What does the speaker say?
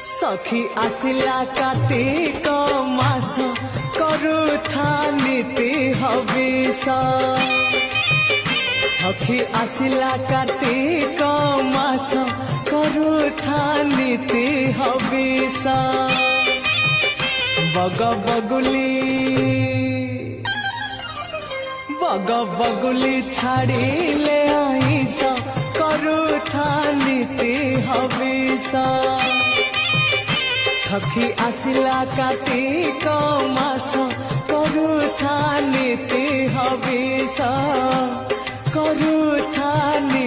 सखी आसिला कार्तिक मास करुथा नीति हविष सखी आसिला कार्तिक मास करुथा नीति हविष बग बगुली छाड़िले आईस करुथा नीति हविष सखी आसिला कार्तिक मास करुथा नीति हविष करुथा नीति